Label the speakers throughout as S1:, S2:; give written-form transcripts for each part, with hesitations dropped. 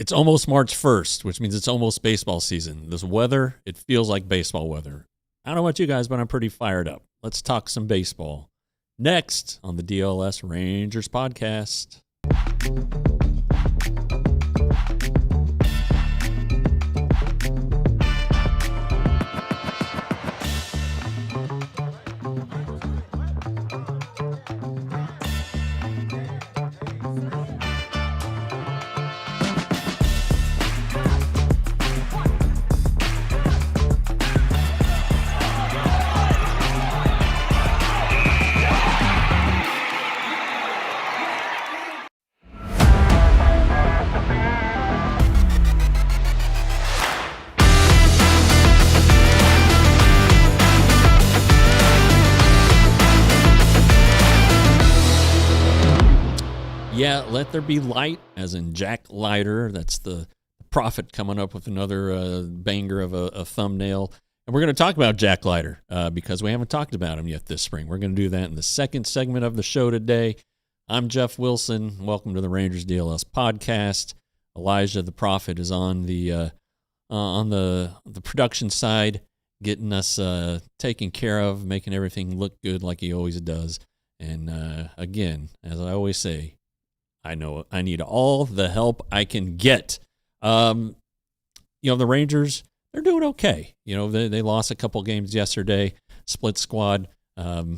S1: It's almost March 1st, which means it's almost baseball season. This weather, it feels like baseball weather. I don't know about you guys, but I'm pretty fired up. Let's talk some baseball. Next on the DLLS Rangers podcast. Yeah, let there be light, as in Jack Leiter. That's the prophet coming up with another banger of a thumbnail. And we're going to talk about Jack Leiter because we haven't talked about him yet this spring. We're going to do that in the second segment of the show today. I'm Jeff Wilson. Welcome to the Rangers DLS podcast. Elijah the prophet is on the production side, getting us taken care of, making everything look good like he always does. And again, as I always say, I know I need all the help I can get. The Rangers, they're doing okay. They lost a couple games yesterday, split squad. I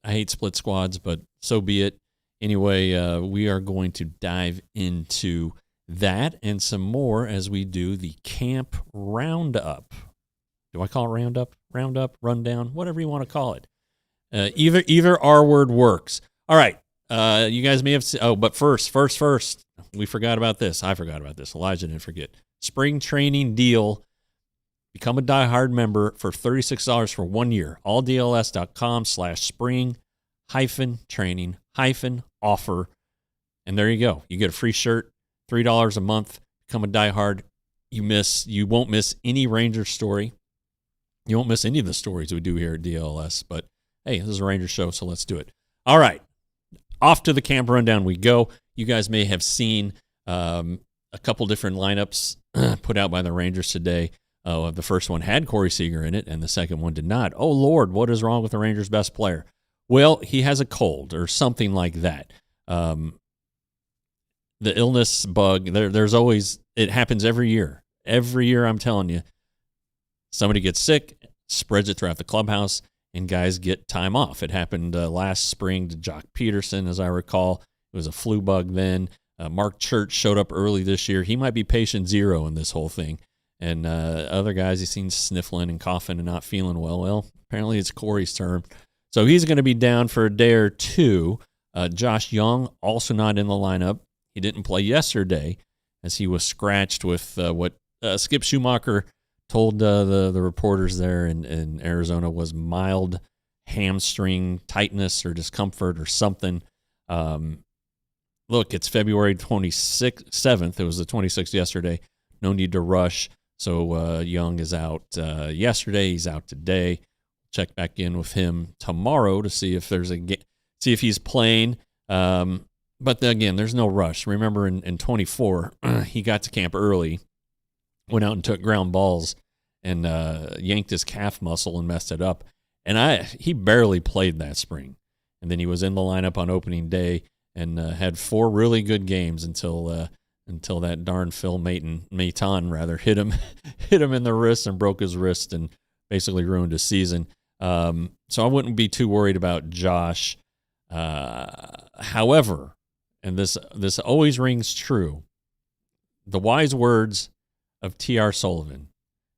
S1: hate split squads, but so be it. Anyway, we are going to dive into that and some more as we do the camp roundup. Do I call it roundup? Roundup, rundown, whatever you want to call it. Either R word works. All right. You guys may have seen, but first, we forgot about this. I forgot about this. Elijah didn't forget. Spring training deal. Become a diehard member for $36 for 1 year. ALLDLS.com/spring-training-offer. And there you go. You get a free shirt, $3 a month. Become a diehard. You won't miss any Ranger story. You won't miss any of the stories we do here at DLLS. But hey, this is a Ranger show, so let's do it. All right. Off to the camp rundown we go. You guys may have seen a couple different lineups put out by the Rangers today. The first one had Corey Seager in it, and the second one did not. Oh, Lord, what is wrong with the Rangers' best player? Well, he has a cold or something like that. The illness bug, there's always, it happens every year. Every year, I'm telling you, somebody gets sick, spreads it throughout the clubhouse, and guys get time off. It happened last spring to Jock Peterson, as I recall. It was a flu bug then. Mark Church showed up early this year. He might be patient zero in this whole thing. And other guys he's seen sniffling and coughing and not feeling well. Well, apparently it's Corey's turn. So he's going to be down for a day or two. Josh Jung, also not in the lineup. He didn't play yesterday as he was scratched with what Skip Schumacher told the reporters there in Arizona was mild hamstring tightness or discomfort or something. Look, it's February 27th. It was the 26th yesterday. No need to rush. So Jung is out yesterday. He's out today. Check back in with him tomorrow to see if see if he's playing. But again, there's no rush. Remember in 24, he got to camp early. Went out and took ground balls and yanked his calf muscle and messed it up. And he barely played that spring. And then he was in the lineup on opening day and had 4 really good games until that darn Phil Maton hit him in the wrist and broke his wrist and basically ruined his season. So I wouldn't be too worried about Josh. However, and this always rings true, the wise words of T.R. Sullivan: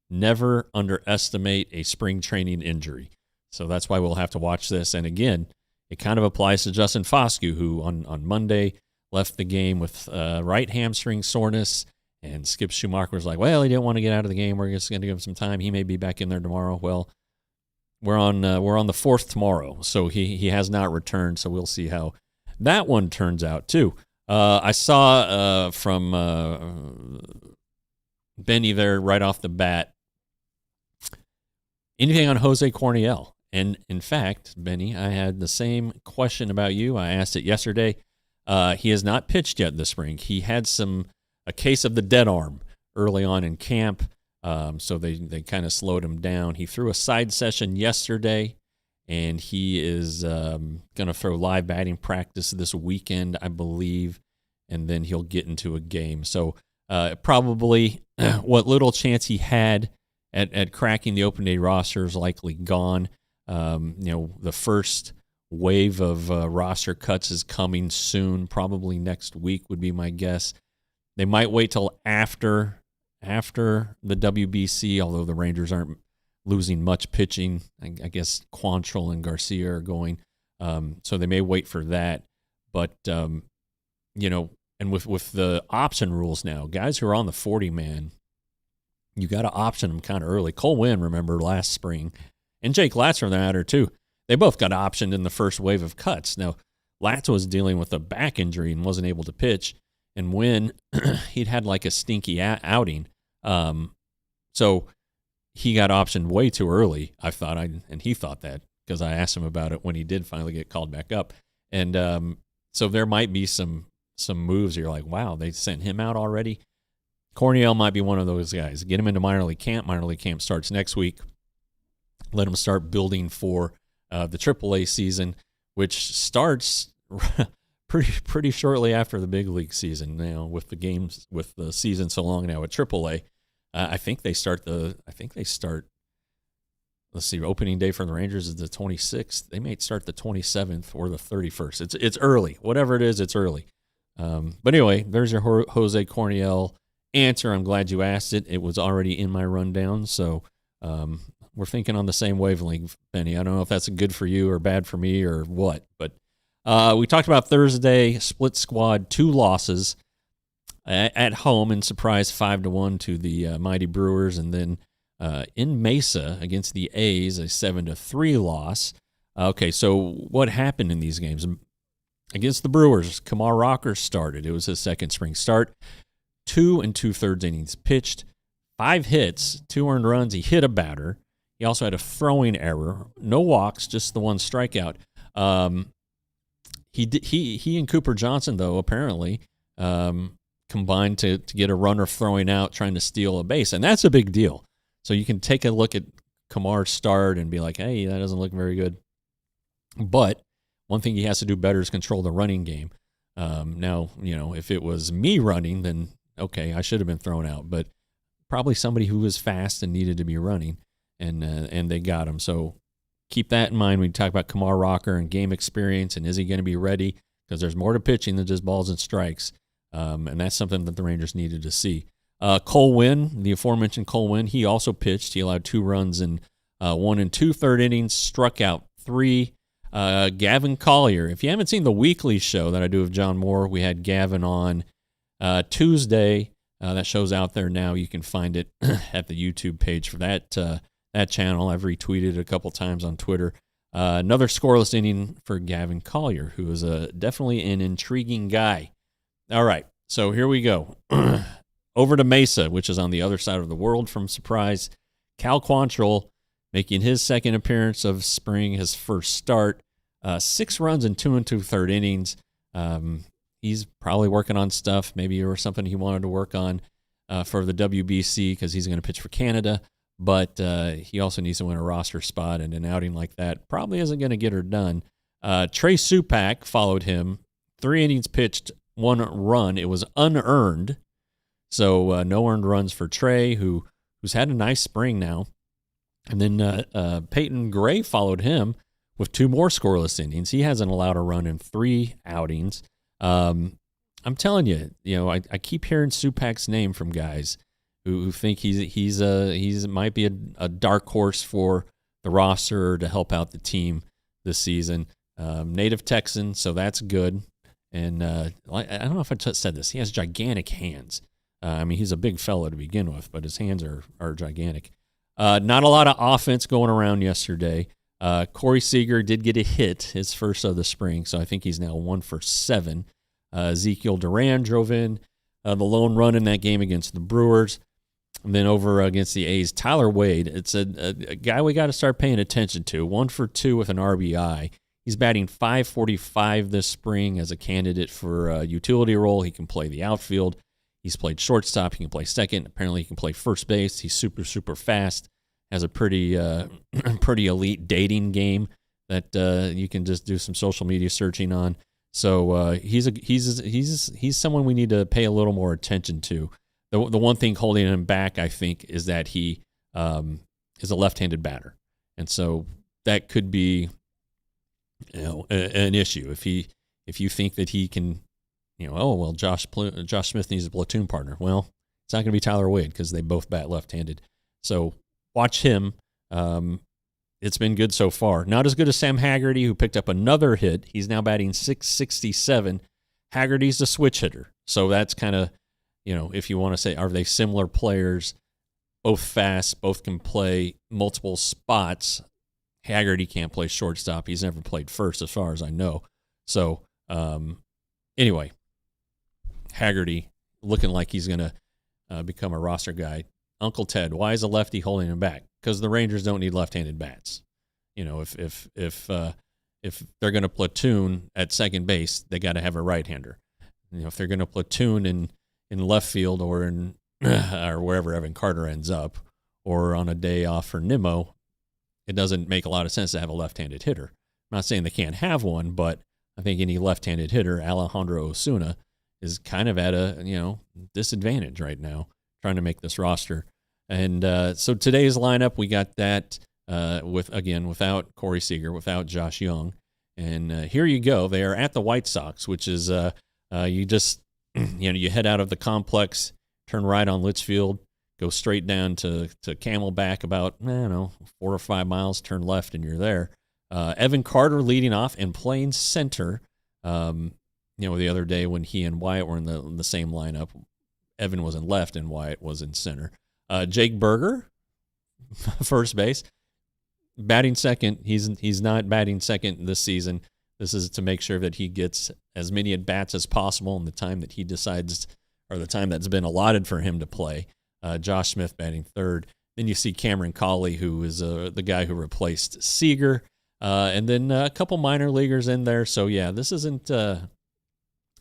S1: never underestimate a spring training injury. So that's why we'll have to watch this. And again, it kind of applies to Justin Foscue, who on Monday left the game with right hamstring soreness. And Skip Schumacher was like, well, he didn't want to get out of the game. We're just going to give him some time. He may be back in there tomorrow. Well, we're on the 4th tomorrow, so he has not returned. So we'll see how that one turns out too. I saw from Benny there right off the bat, anything on Jose Corniel? And in fact, Benny, I had the same question about you. I asked it yesterday. He has not pitched yet this spring. He had some a case of the dead arm early on in camp. So they kind of slowed him down. He threw a side session yesterday, and he is going to throw live batting practice this weekend, I believe, and then he'll get into a game. So probably what little chance he had at cracking the open day roster is likely gone. The first wave of roster cuts is coming soon, probably next week would be my guess. They might wait till after the WBC, although the Rangers aren't losing much pitching. I guess Quantrill and Garcia are going, so they may wait for that. But and with the option rules now, guys who are on the 40-man, you got to option them kind of early. Cole Winn, remember last spring, and Jake Latz for that matter too. They both got optioned in the first wave of cuts. Now, Latz was dealing with a back injury and wasn't able to pitch, and Winn, he'd had like a stinky outing. So he got optioned way too early, I thought, and he thought that because I asked him about it when he did finally get called back up. And so there might be some moves you're like, wow, they sent him out already. Corniel might be one of those guys. Get him into minor league camp. Minor league camp starts next week. Let him start building for the AAA season, which starts pretty shortly after the big league season. Now with the season so long now at AAA, I think they start. Let's see, opening day for the Rangers is the 26th. They may start the 27th or the 31st. It's early. Whatever it is, it's early. But anyway, there's your Jose Corniel answer. I'm glad you asked it. It was already in my rundown, so we're thinking on the same wavelength, Benny. I don't know if that's good for you or bad for me or what, but we talked about Thursday, split squad, 2 losses at home and surprise 5-1 to the mighty Brewers, and then in Mesa against the A's, a 7-3 loss. Okay, so what happened in these games? Against the Brewers, Kumar Rocker started. It was his second spring start. 2 2/3 innings pitched, 5 hits, 2 earned runs. He hit a batter. He also had a throwing error. No walks, just the one strikeout. He and Cooper Johnson, though, apparently combined to get a runner throwing out, trying to steal a base, and that's a big deal. So you can take a look at Kumar's start and be like, hey, that doesn't look very good. But one thing he has to do better is control the running game. Now, if it was me running, then okay, I should have been thrown out. But probably somebody who was fast and needed to be running, and they got him. So keep that in mind when you talk about Kumar Rocker and game experience, and is he going to be ready? Because there's more to pitching than just balls and strikes, and that's something that the Rangers needed to see. Cole Winn, the aforementioned Cole Winn, he also pitched. He allowed 2 runs in 1 2/3 innings, struck out 3. Gavin Collier. If you haven't seen the weekly show that I do with John Moore, we had Gavin on Tuesday. That show's out there now. You can find it at the YouTube page for that channel. I've retweeted it a couple times on Twitter. Another scoreless inning for Gavin Collier, who is definitely an intriguing guy. All right, so here we go. Over to Mesa, which is on the other side of the world from Surprise. Cal Quantrill making his second appearance of spring, his first start. 6 runs in 2 2/3 innings. He's probably working on stuff. Maybe it was something he wanted to work on for the WBC because he's going to pitch for Canada. But he also needs to win a roster spot, and an outing like that probably isn't going to get her done. Trey Supak followed him. 3 innings pitched, 1 run. It was unearned. So no earned runs for Trey, who's had a nice spring now. And then Peyton Gray followed him with 2 more scoreless innings. He hasn't allowed a run in 3 outings. I'm telling you, I keep hearing Supak's name from guys who think he's might be a dark horse for the roster to help out the team this season. Native Texan, so that's good. And I don't know if I said this. He has gigantic hands. He's a big fella to begin with, but his hands are gigantic. Not a lot of offense going around yesterday. Corey Seager did get a hit, his first of the spring, so I think he's now 1 for 7. Ezekiel Duran drove in the lone run in that game against the Brewers. And then over against the A's, Tyler Wade. It's a guy we got to start paying attention to. 1 for 2 with an RBI. He's batting .545 this spring as a candidate for a utility role. He can play the outfield. He's played shortstop. He can play second. Apparently, he can play first base. He's super, super fast. Has a pretty pretty elite dating game that you can just do some social media searching on. So he's someone we need to pay a little more attention to. The one thing holding him back, I think, is that he is a left-handed batter, and so that could be an issue if you think that he can, Josh Smith needs a platoon partner. Well, it's not going to be Tyler Wade because they both bat left-handed. So watch him. It's been good so far. Not as good as Sam Haggerty, who picked up another hit. He's now batting .667. Haggerty's a switch hitter. So that's kind of, if you want to say, are they similar players? Both fast, both can play multiple spots. Haggerty can't play shortstop. He's never played first as far as I know. So anyway, Haggerty looking like he's going to become a roster guy. Uncle Ted, why is a lefty holding him back? Because the Rangers don't need left-handed bats. If they're going to platoon at second base, they got to have a right-hander. If they're going to platoon in left field or in or wherever Evan Carter ends up, or on a day off for Nimmo, it doesn't make a lot of sense to have a left-handed hitter. I'm not saying they can't have one, but I think any left-handed hitter, Alejandro Osuna, is kind of at a disadvantage right now, trying to make this roster. And so today's lineup, we got that without Corey Seager, without Josh Jung. And here you go. They are at the White Sox, which is you just, you head out of the complex, turn right on Litchfield, go straight down to Camelback about, 4 or 5 miles, turn left, and you're there. Evan Carter leading off and playing center. The other day when he and Wyatt were in the same lineup, Evan was in left and Wyatt was in center. Jake Berger, first base, batting second. He's not batting second this season. This is to make sure that he gets as many at bats as possible in the time that he decides, or the time that's been allotted for him to play. Josh Smith batting third. Then you see Cameron Cawley, who is the guy who replaced Seager, and then a couple minor leaguers in there. So yeah, this isn't a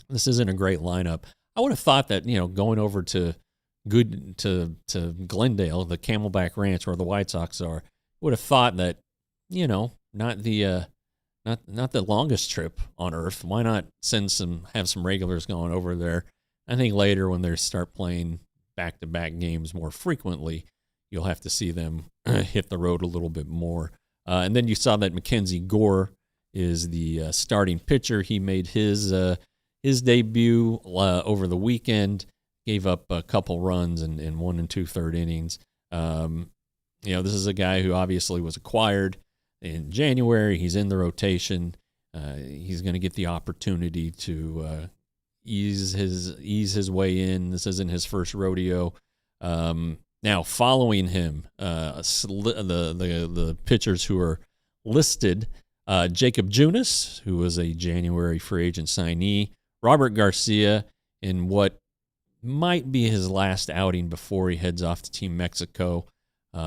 S1: great lineup. I would have thought that going over to Glendale, the Camelback Ranch where the White Sox are, would have thought that not the longest trip on earth. Why not have some regulars going over there? I think later when they start playing back-to-back games more frequently, you'll have to see them hit the road a little bit more. And then you saw that Mackenzie Gore is the starting pitcher. He made his debut over the weekend, gave up a couple runs in 1 2/3 innings. This is a guy who obviously was acquired in January. He's in the rotation. He's going to get the opportunity to ease his way in. This isn't his first rodeo. Now, following him, the pitchers who are listed, Jacob Junis, who was a January free agent signee, Robert Garcia, in what might be his last outing before he heads off to Team Mexico.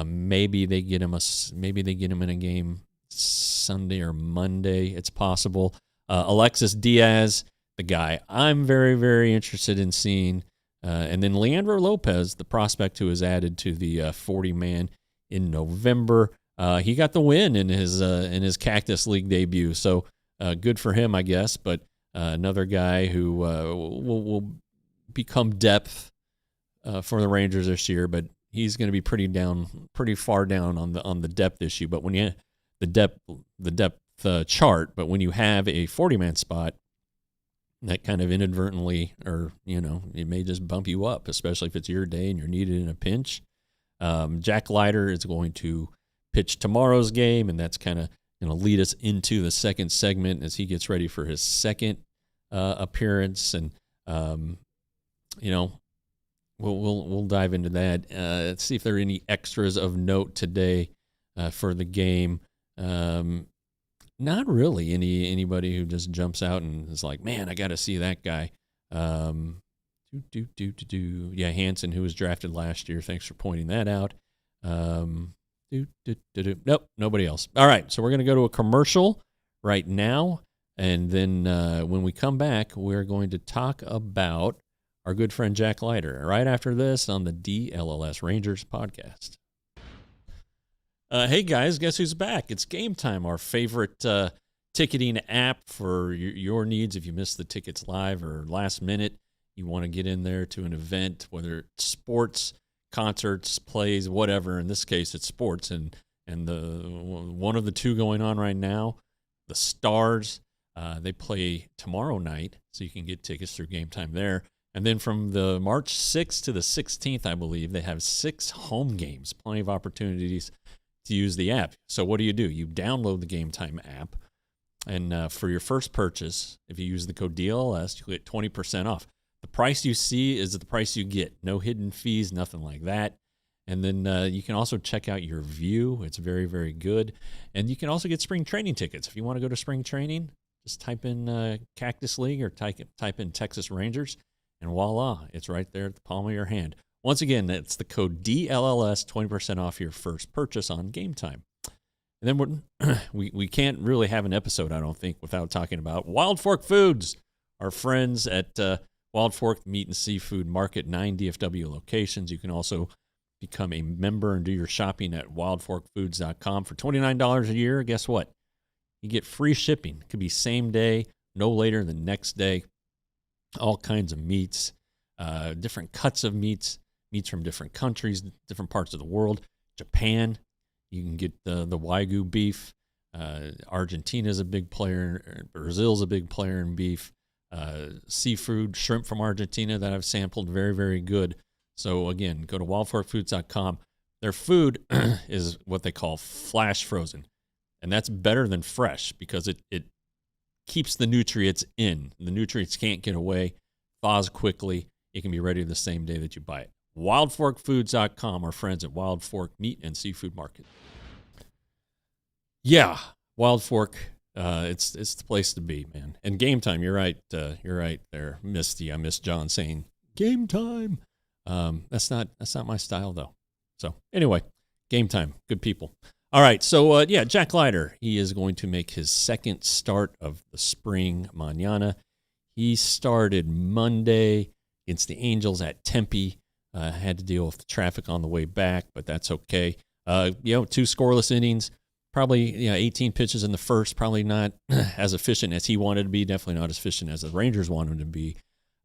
S1: Maybe they get him in a game Sunday or Monday. It's possible. Alexis Diaz, the guy I'm very, very interested in seeing. And then Leandro Lopez, the prospect who was added to the 40-man in November. He got the win in his Cactus League debut, so good for him, I guess. But another guy who will become depth for the Rangers this year, but he's going to be pretty far down on the depth issue. But when you the depth chart, but when you have a 40-man spot, that kind of inadvertently, or it may just bump you up, especially if it's your day and you're needed in a pinch. Jack Leiter is going to pitch tomorrow's game, and that's kind of going to lead us into the second segment as he gets ready for his second appearance. And we'll dive into that. Let's see if there are any extras of note today for the game. Not really anybody who just jumps out and is like, man, I got to see that guy. Yeah, Hansen, who was drafted last year. Thanks for pointing that out. Nope, nobody else. All right, so we're going to go to a commercial right now, and then when we come back, we're going to talk about our good friend Jack Leiter, right after this on the DLLS Rangers podcast. Hey guys, guess who's back? It's Game Time, our favorite ticketing app for your needs. If you missed the tickets live or last minute, you want to get in there to an event, whether it's sports, concerts, plays, whatever. In this case, it's sports, and the one of the two going on right now, the Stars, they play tomorrow night, so you can get tickets through Game Time there. And then from the March 6th to the 16th, I believe, they have 6 home games, plenty of opportunities to use the app. So what do? You download the Game Time app, and for your first purchase, if you use the code DLLS, you get 20% off. The price you see is the price you get. No hidden fees, nothing like that. And then you can also check out your view. It's very, very good. And you can also get spring training tickets. If you want to go to spring training, just type in Cactus League or type in Texas Rangers, and voila, it's right there at the palm of your hand. Once again, that's the code DLLS, 20% off your first purchase on Game Time. And then we can't really have an episode, I don't think, without talking about Wild Fork Foods, our friends at Wild Fork Meat and Seafood Market, 9 DFW locations. You can also become a member and do your shopping at wildforkfoods.com for $29 a year. Guess what? You get free shipping. It could be same day, no later than next day. All kinds of meats, different cuts of meats from different countries, different parts of the world. Japan, you can get the Wagyu beef. Argentina's a big player. Brazil's a big player in beef. Seafood, shrimp from Argentina that I've sampled, very, very good. So again, go to wildforkfoods.com. Their food is what they call flash frozen, and that's better than fresh because it keeps the nutrients in. The nutrients can't get away, thaws quickly. It can be ready the same day that you buy it. Wildforkfoods.com, our friends at Wild Fork Meat and Seafood Market. Yeah, Wild Fork, it's the place to be, man. And Game Time, you're right there, Misty. I miss John saying Game Time. That's not my style though. So anyway, Game Time, good people. All right, so Jack Leiter, he is going to make his second start of the spring mañana. He started Monday against the Angels at Tempe. Had to deal with the traffic on the way back, but that's okay. 2 scoreless innings, probably 18 pitches in the first, probably not as efficient as he wanted to be, definitely not as efficient as the Rangers wanted him to be.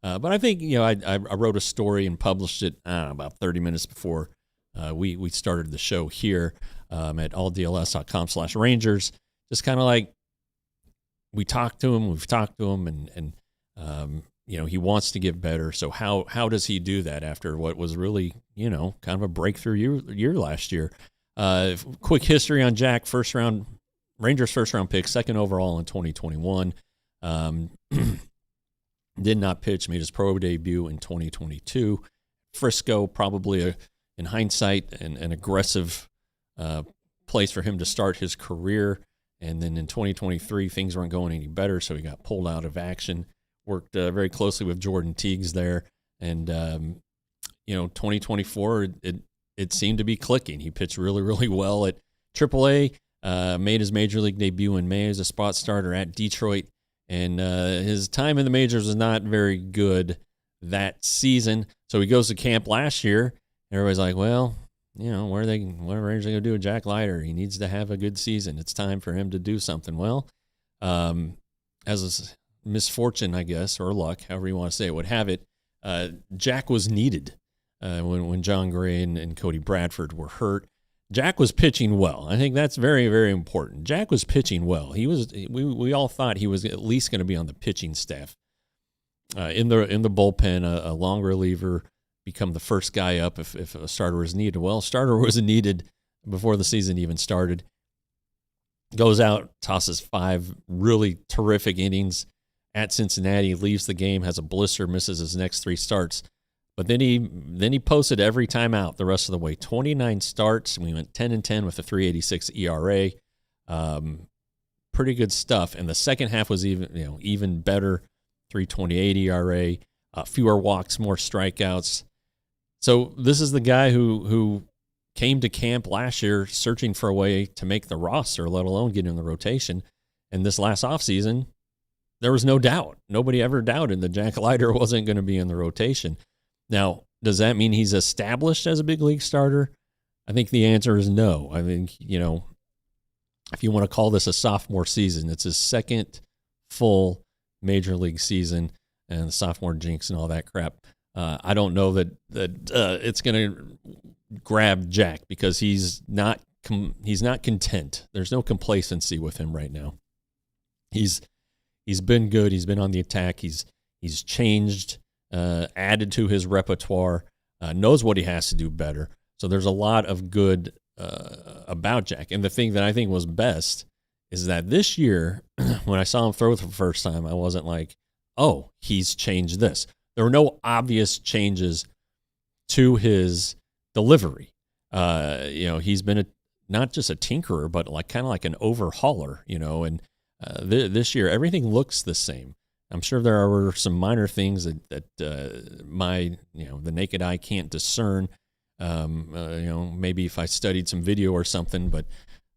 S1: But I think, I wrote a story and published it about 30 minutes before we started the show here at alldls.com/Rangers. Just kind of like we've talked to him, and he wants to get better. So how does he do that after what was really, kind of a breakthrough year last year? Quick history on Jack, Rangers first round pick, second overall in 2021. Did not pitch, made his pro debut in 2022. Frisco, probably in hindsight, an aggressive place for him to start his career. And then in 2023, things weren't going any better, so he got pulled out of action. Worked very closely with Jordan Teagues there. And, 2024, it seemed to be clicking. He pitched really, really well at AAA, made his major league debut in May as a spot starter at Detroit. And his time in the majors was not very good that season. So he goes to camp last year. Everybody's like, well, what are Rangers going to do with Jack Leiter? He needs to have a good season. It's time for him to do something. Well, as a misfortune, I guess, or luck, however you want to say it, would have it, Jack was needed when John Gray and Cody Bradford were hurt. Jack was pitching well. I think that's very, very important. Jack was pitching well. We all thought he was at least going to be on the pitching staff. In the bullpen, a long reliever, become the first guy up if a starter was needed. Well, starter was needed before the season even started. Goes out, tosses 5 really terrific innings at Cincinnati, leaves the game, has a blister, misses his next 3 starts. But then he posted every time out the rest of the way. 29 starts. We went 10-10 with a 3.86 ERA. Pretty good stuff. And the second half was even better. 3.28 ERA. Fewer walks, more strikeouts. So this is the guy who came to camp last year searching for a way to make the roster, let alone get in the rotation. And this last offseason, there was no doubt. Nobody ever doubted that Jack Leiter wasn't going to be in the rotation. Now, does that mean he's established as a big league starter? I think the answer is no. I think, if you want to call this a sophomore season, it's his second full major league season, and the sophomore jinx and all that crap. I don't know that it's going to grab Jack, because he's not content. There's no complacency with him right now. He's been good. He's been on the attack. He's changed, added to his repertoire, knows what he has to do better. So there's a lot of good about Jack. And the thing that I think was best is that this year, when I saw him throw for the first time, I wasn't like, oh, he's changed this. There were no obvious changes to his delivery. He's been not just a tinkerer, but kind of like an overhauler, and this year everything looks the same. I'm sure there are some minor things that the naked eye can't discern. Maybe if I studied some video or something, but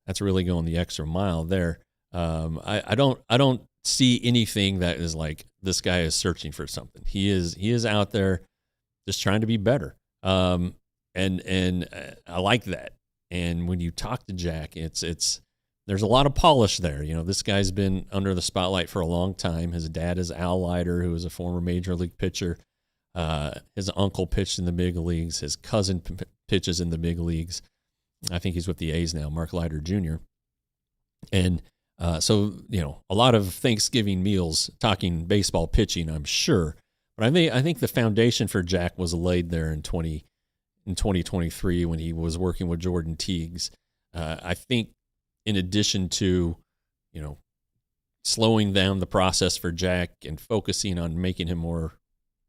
S1: that's really going the extra mile there. I don't see anything that is like this guy is searching for something. He is out there just trying to be better. And I like that. And when you talk to Jack, there's a lot of polish there. This guy's been under the spotlight for a long time. His dad is Al Leiter, who is a former major league pitcher. His uncle pitched in the big leagues. His cousin pitches in the big leagues. I think he's with the A's now, Mark Leiter Jr. And so a lot of Thanksgiving meals talking baseball pitching, I'm sure. But I think the foundation for Jack was laid there in 2023 when he was working with Jordan Teagues. I think in addition to, slowing down the process for Jack and focusing on making him more,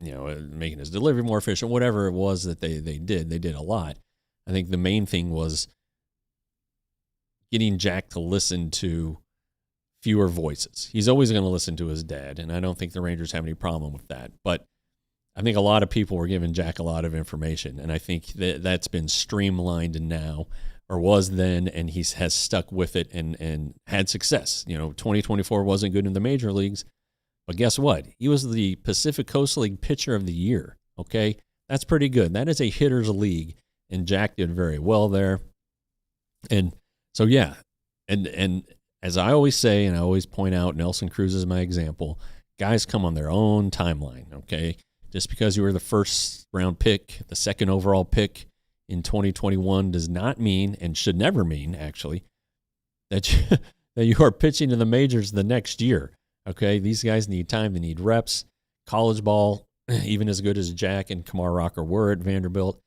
S1: making his delivery more efficient, whatever it was that they did a lot. I think the main thing was getting Jack to listen to fewer voices. He's always going to listen to his dad, and I don't think the Rangers have any problem with that. But I think a lot of people were giving Jack a lot of information, and I think that's been streamlined now, or was then, and he has stuck with it and had success. 2024 wasn't good in the major leagues, but guess what? He was the Pacific Coast League Pitcher of the Year, okay? That's pretty good. That is a hitter's league, and Jack did very well there. And so, yeah, and as I always say, and I always point out, Nelson Cruz is my example, guys come on their own timeline, okay? Just because you were the first round pick, the second overall pick in 2021 does not mean, and should never mean, actually, that you are pitching in the majors the next year, okay? These guys need time. They need reps. College ball, even as good as Jack and Kumar Rocker were at Vanderbilt,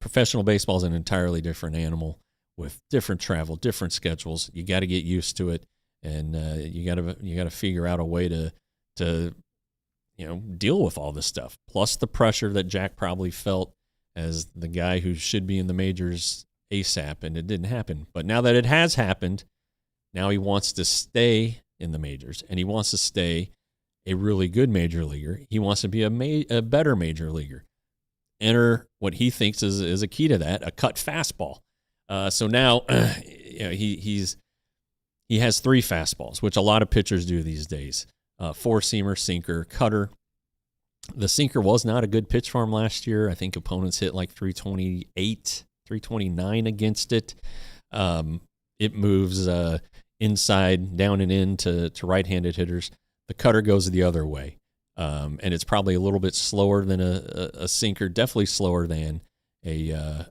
S1: professional baseball is an entirely different animal with different travel, different schedules. You got to get used to it, and you got to figure out a way to deal with all this stuff. Plus the pressure that Jack probably felt as the guy who should be in the majors ASAP, and it didn't happen. But now that it has happened, now he wants to stay in the majors, and he wants to stay a really good major leaguer. He wants to be a better major leaguer. Enter what he thinks is a key to that, a cut fastball. So now he has three fastballs, which a lot of pitchers do these days. Four-seamer, sinker, cutter. The sinker was not a good pitch for him last year. I think opponents hit like 328, 329 against it. It moves inside, down and in to right-handed hitters. The cutter goes the other way. And it's probably a little bit slower than a sinker, definitely slower than a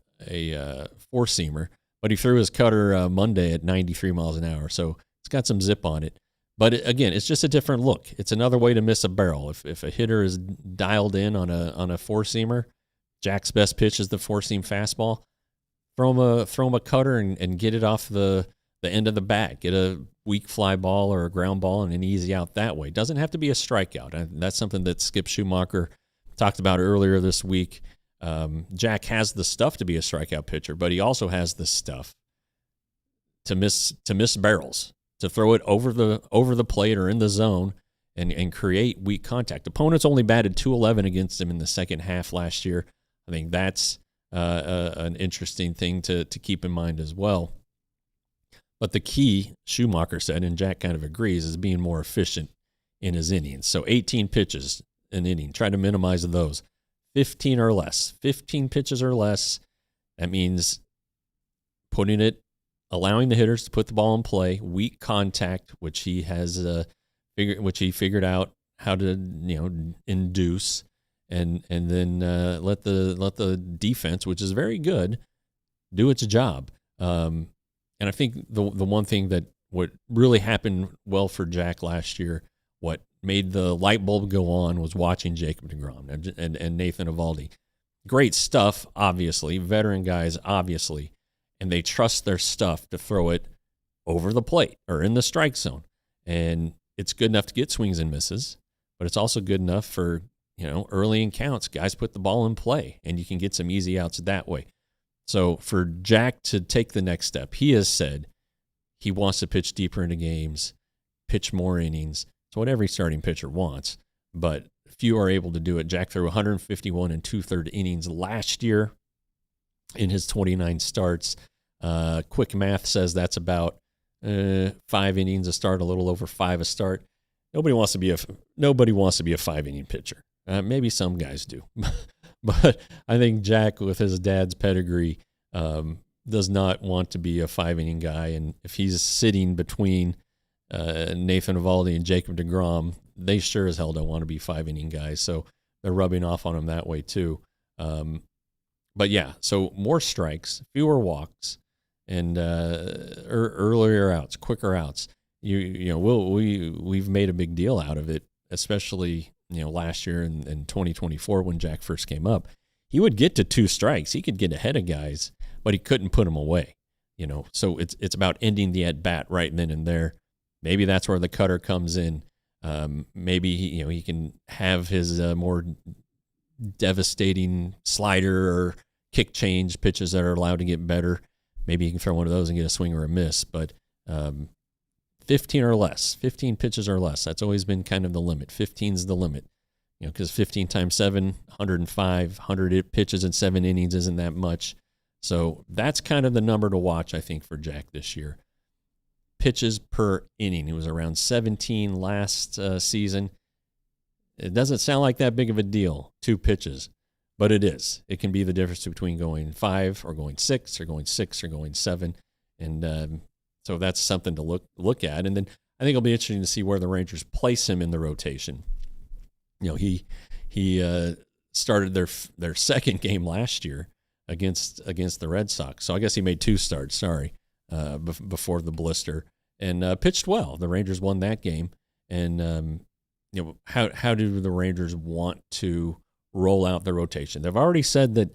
S1: four-seamer. But he threw his cutter Monday at 93 miles an hour, so it's got some zip on it. But again, it's just a different look. It's another way to miss a barrel. If a hitter is dialed in on a four-seamer, Jack's best pitch is the four-seam fastball. Throw him a cutter and get it off the end of the bat. Get a weak fly ball or a ground ball and an easy out that way. Doesn't have to be a strikeout. That's something that Skip Schumacher talked about earlier this week. Jack has the stuff to be a strikeout pitcher, but he also has the stuff to miss barrels, to throw it over the plate or in the zone and create weak contact. Opponents only batted .211 against him in the second half last year. I think that's an interesting thing to keep in mind as well. But the key, Schumacher said, and Jack kind of agrees, is being more efficient in his innings. So 18 pitches an inning. Try to minimize those. 15 or less. 15 pitches or less. That means allowing the hitters to put the ball in play, weak contact, which he has figured out how to induce, and then let the defense, which is very good, do its job. And I think the one thing that what really happened well for Jack last year, what made the light bulb go on, was watching Jacob deGrom and Nathan Eovaldi. Great stuff, obviously, veteran guys, obviously, and they trust their stuff to throw it over the plate or in the strike zone. And it's good enough to get swings and misses, but it's also good enough for, early in counts, guys put the ball in play, and you can get some easy outs that way. So for Jack to take the next step, he has said he wants to pitch deeper into games, pitch more innings. It's what every starting pitcher wants, but few are able to do it. Jack threw 151 and 2/3 innings last year in his 29 starts. Quick math says that's about 5 innings a start, a little over 5 a start. Nobody wants to be a 5-inning pitcher. Maybe some guys do, but I think Jack, with his dad's pedigree, does not want to be a 5-inning guy. And if he's sitting between Nathan Eovaldi and Jacob deGrom, they sure as hell don't want to be 5-inning guys. So they're rubbing off on him that way too. But yeah, so more strikes, fewer walks, and earlier outs, quicker outs. We've made a big deal out of it, especially last year in 2024 when Jack first came up. He would get to 2 strikes. He could get ahead of guys, but he couldn't put them away. So it's about ending the at bat right then and there. Maybe that's where the cutter comes in. Maybe he can have his more devastating slider or kick change pitches that are allowed to get better. Maybe he can throw one of those and get a swing or a miss. But 15 or less, 15 pitches or less, that's always been kind of the limit. 15 is the limit, because 15 times 7, 105, 100 pitches in 7 innings isn't that much. So that's kind of the number to watch, I think, for Jack this year. Pitches per inning. It was around 17 last season. It doesn't sound like that big of a deal, 2 pitches, but it is. It can be the difference between going 5 or going 6 or going 6 or going 7. And so that's something to look at. And then I think it'll be interesting to see where the Rangers place him in the rotation. He started their second game last year against the Red Sox. So I guess he made 2 starts, before the blister, and pitched well. The Rangers won that game. And how do the Rangers want to roll out the rotation? They've already said that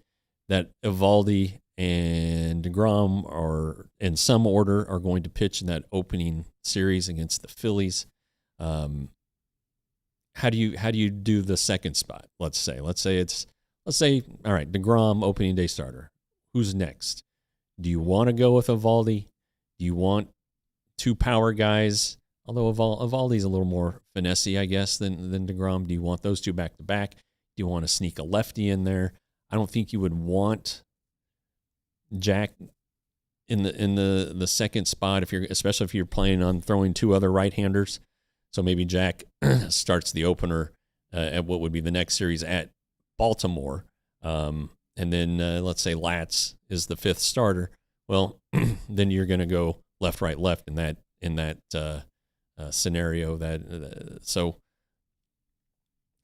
S1: Eovaldi and deGrom are in some order are going to pitch in that opening series against the Phillies. How do you do the second spot? Let's say all right, deGrom, opening day starter. Who's next? Do you want to go with Eovaldi? Do you want 2 power guys? Although Evaldi's a little more finessey, I guess, than deGrom. Do you want those 2 back to back? Do you want to sneak a lefty in there? I don't think you would want Jack in the second spot especially if you're planning on throwing 2 other right-handers. So maybe Jack starts the opener at what would be the next series at Baltimore, and then let's say Latz is the 5th starter. Well, then you're going to go left, right, left in that scenario. So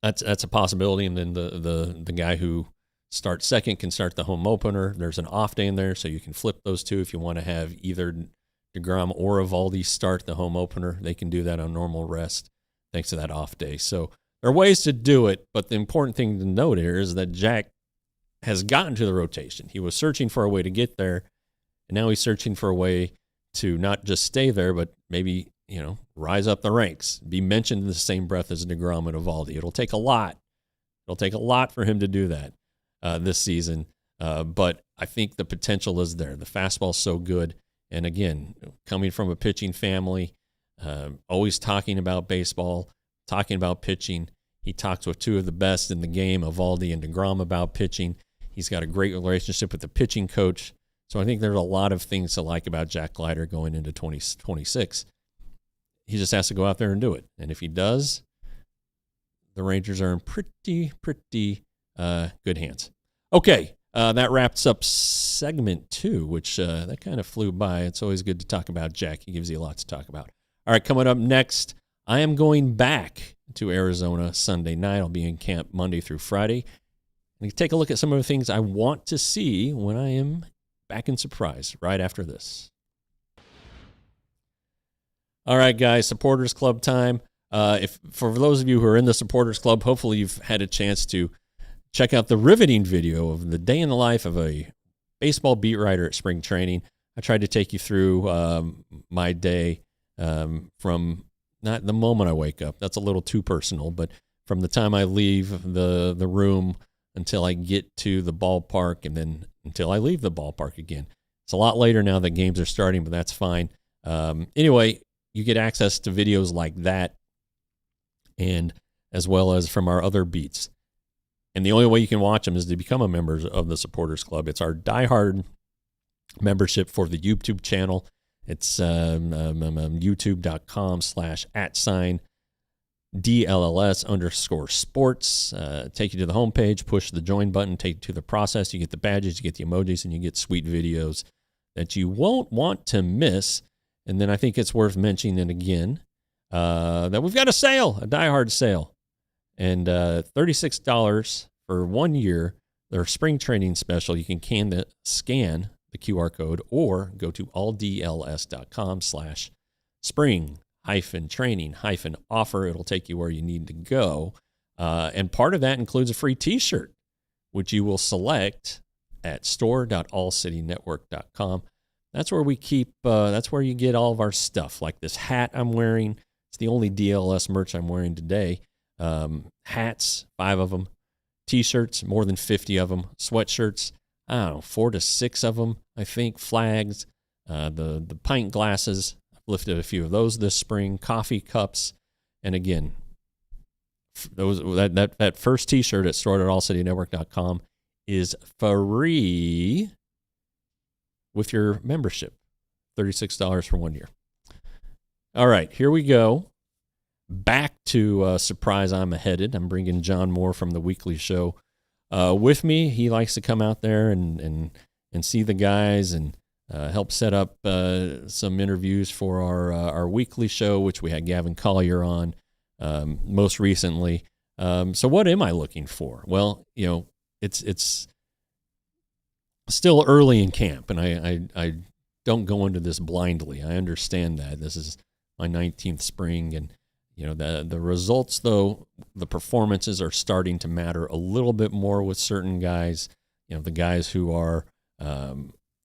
S1: that's a possibility. And then the guy who starts second can start the home opener. There's an off day in there, so you can flip those 2 if you want to have either deGrom or Eovaldi start the home opener. They can do that on normal rest thanks to that off day. So there are ways to do it, but the important thing to note here is that Jack has gotten to the rotation. He was searching for a way to get there, and now he's searching for a way to not just stay there, but maybe, rise up the ranks, be mentioned in the same breath as deGrom and Eovaldi. It'll take a lot. It'll take a lot for him to do that this season, but I think the potential is there. The fastball's so good, and again, coming from a pitching family, always talking about baseball, talking about pitching. He talks with 2 of the best in the game, Eovaldi and deGrom, about pitching. He's got a great relationship with the pitching coach. So I think there's a lot of things to like about Jack Leiter going into 2026. He just has to go out there and do it. And if he does, the Rangers are in pretty good hands. Okay, that wraps up segment 2, which that kind of flew by. It's always good to talk about Jack. He gives you a lot to talk about. All right, coming up next, I am going back to Arizona Sunday night. I'll be in camp Monday through Friday. And take a look at some of the things I want to see when I am back in Surprise right after this. All right, guys, Supporters Club time. If for those of you who are in the Supporters Club, hopefully you've had a chance to check out the riveting video of the day in the life of a baseball beat writer at spring training. I tried to take you through my day from not the moment I wake up. That's a little too personal, but from the time I leave the room until I get to the ballpark and then until I leave the ballpark again. It's a lot later now that games are starting, but that's fine. Anyway, you get access to videos like that and as well as from our other beats. And the only way you can watch them is to become a member of the Supporters Club. It's our diehard membership for the YouTube channel. It's youtube.com/@DLLS_sports. Take you to the homepage, push the join button, take you to the process. You get the badges, you get the emojis, and you get sweet videos that you won't want to miss. And then I think it's worth mentioning again that we've got a sale, a diehard sale. And $36 for 1 year, their spring training special. You can scan the QR code or go to alldls.com/spring-training-offer. It'll take you where you need to go. And part of that includes a free t-shirt, which you will select at store.allcitynetwork.com. That's where we keep, that's where you get all of our stuff, like this hat I'm wearing. It's the only DLS merch I'm wearing today. Hats, 5 of them. T-shirts, more than 50 of them. Sweatshirts, I don't know, 4 to 6 of them, I think. Flags, the pint glasses. I've lifted a few of those this spring. Coffee cups. And again, that first T-shirt at store.allcitynetwork.com is free with your membership. $36 for 1 year. All right, here we go. Back to Surprise I'm Headed. I'm bringing John Moore from the weekly show with me. He likes to come out there and see the guys and help set up some interviews for our weekly show, which we had Gavin Collier on most recently. So what am I looking for? Well, it's still early in camp, and I don't go into this blindly. I understand that. This is my 19th spring, and the results, though, the performances are starting to matter a little bit more with certain guys. The guys who are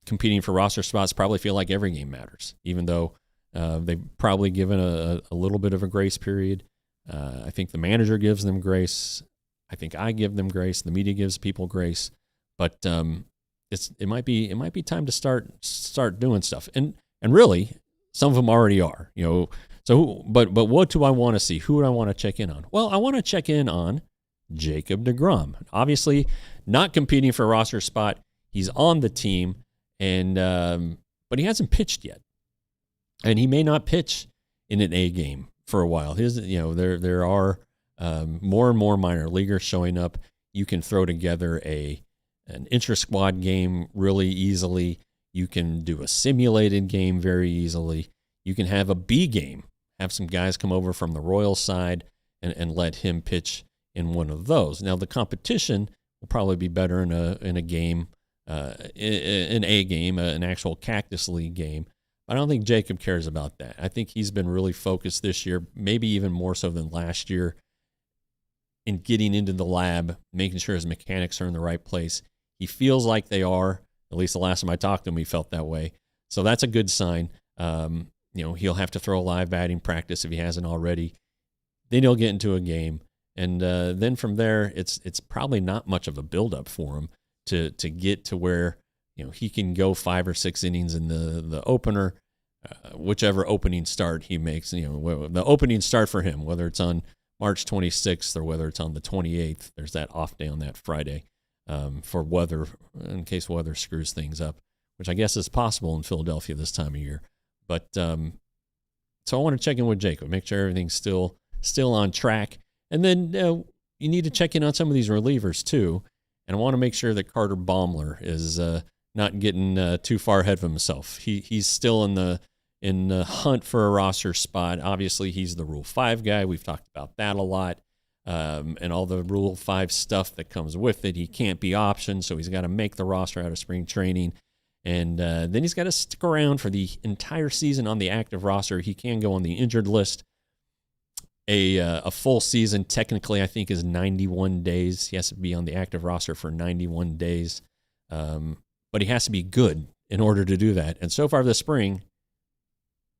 S1: competing for roster spots probably feel like every game matters, even though they've probably given a little bit of a grace period. I think the manager gives them grace. I think I give them grace. The media gives people grace. But it might be time to start doing stuff. And really, some of them already are. So, but what do I want to see? Who do I want to check in on? Well, I want to check in on Jacob deGrom. Obviously, not competing for a roster spot. He's on the team, and but he hasn't pitched yet, and he may not pitch in an A game for a while. There are more and more minor leaguers showing up. You can throw together an intra-squad game really easily. You can do a simulated game very easily. You can have a B game. Have some guys come over from the Royals side and let him pitch in one of those. Now, the competition will probably be better in a game, an A game, an actual Cactus League game. I don't think Jacob cares about that. I think he's been really focused this year, maybe even more so than last year, in getting into the lab, making sure his mechanics are in the right place. He feels like they are. At least the last time I talked to him, he felt that way. So that's a good sign. He'll have to throw a live batting practice if he hasn't already. Then he'll get into a game. And then from there, it's probably not much of a buildup for him to get to where he can go 5 or 6 innings in the opener, whichever opening start he makes. The opening start for him, whether it's on March 26th or whether it's on the 28th, there's that off day on that Friday for weather, in case weather screws things up, which I guess is possible in Philadelphia this time of year. But so I want to check in with Jacob, make sure everything's still on track. And then you need to check in on some of these relievers too. And I want to make sure that Carter Baumler is not getting too far ahead of himself. He's still in the hunt for a roster spot. Obviously, he's the Rule 5 guy. We've talked about that a lot. And all the Rule 5 stuff that comes with it. He can't be optioned, so he's got to make the roster out of spring training. And then he's got to stick around for the entire season on the active roster. He can go on the injured list. A full season, technically, I think, is 91 days. He has to be on the active roster for 91 days. But he has to be good in order to do that. And so far this spring,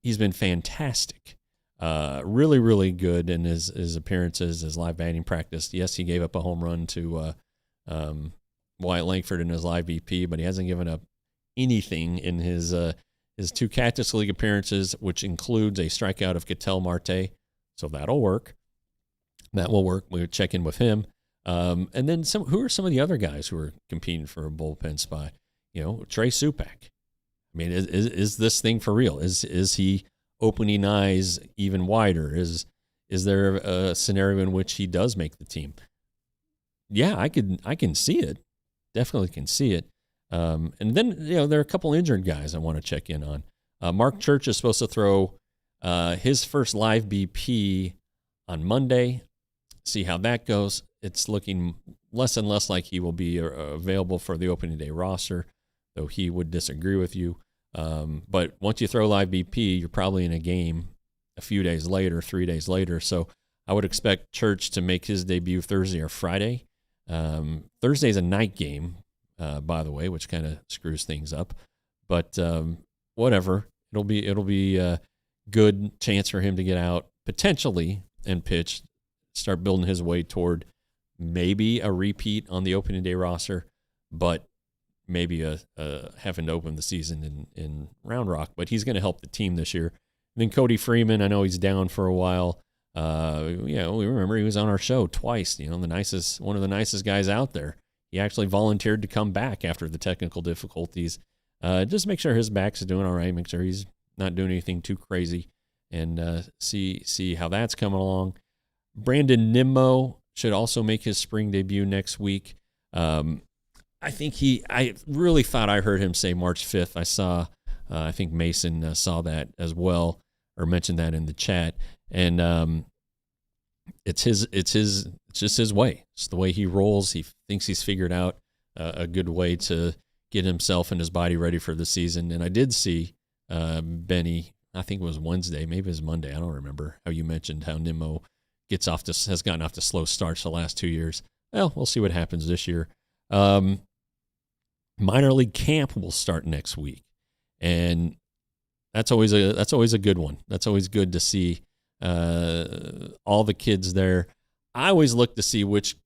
S1: he's been fantastic. Really, really good in his appearances, his live batting practice. Yes, he gave up a home run to Wyatt Langford in his live BP, but he hasn't given up anything in his 2 Cactus League appearances, which includes a strikeout of Ketel Marte. So that'll work. That will work. We'll check in with him. And then who are some of the other guys who are competing for a bullpen spot? Trey Supak. I mean, is this thing for real? Is he opening eyes even wider? Is there a scenario in which he does make the team? Yeah, I can see it. Definitely can see it. And then, there are a couple injured guys I want to check in on. Mark Church is supposed to throw his first live BP on Monday. See how that goes. It's looking less and less like he will be available for the opening day roster, though he would disagree with you. But once you throw live BP, you're probably in a game a few days later, 3 days later. So I would expect Church to make his debut Thursday or Friday. Thursday's a night game, by the way, which kind of screws things up. But whatever, it'll be a good chance for him to get out potentially and pitch, start building his way toward maybe a repeat on the opening day roster, but maybe having to open the season in Round Rock. But he's going to help the team this year. And then Cody Freeman, I know he's down for a while. We remember he was on our show twice. One of the nicest guys out there. He actually volunteered to come back after the technical difficulties. Just make sure his back's doing all right. Make sure he's not doing anything too crazy, and see how that's coming along. Brandon Nimmo should also make his spring debut next week. I really thought I heard him say March 5th. I saw, I think Mason saw that as well, or mentioned that in the chat. And it's just his way. It's the way he rolls. He thinks he's figured out a good way to get himself and his body ready for the season. And I did see Benny, I think it was Wednesday, maybe it was Monday, I don't remember, how you mentioned how Nimmo has gotten off to slow starts the last 2 years. Well, we'll see what happens this year. Minor league camp will start next week, and that's always a good one. That's always good to see all the kids there. I always look to see which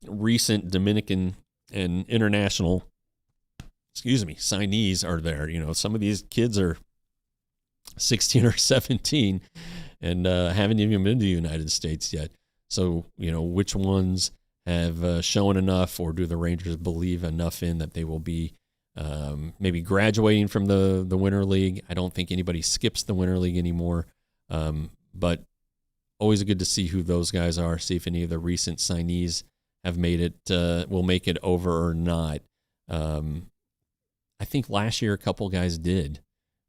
S1: recent Dominican and international signees are there. Some of these kids are 16 or 17 and haven't even been to the United States yet. So, which ones have shown enough, or do the Rangers believe enough in that they will be maybe graduating from the Winter League? I don't think anybody skips the Winter League anymore, but always good to see who those guys are, see if any of the recent signees have made it, will make it over or not. I think last year a couple guys did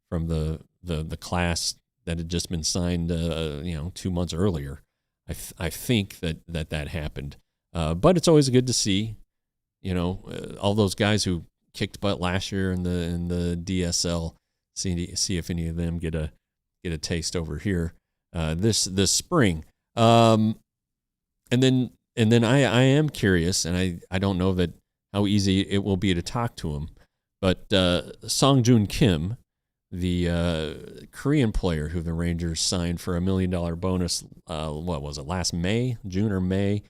S1: from the class that had just been signed 2 months earlier. I think that happened. But it's always good to see, all those guys who kicked butt last year in the DSL, see if any of them get a taste over here this spring. And then I am curious, and I don't know that how easy it will be to talk to him, but Song-Joon Kim, the Korean player who the Rangers signed for $1 million bonus, what was it, last May, June or May?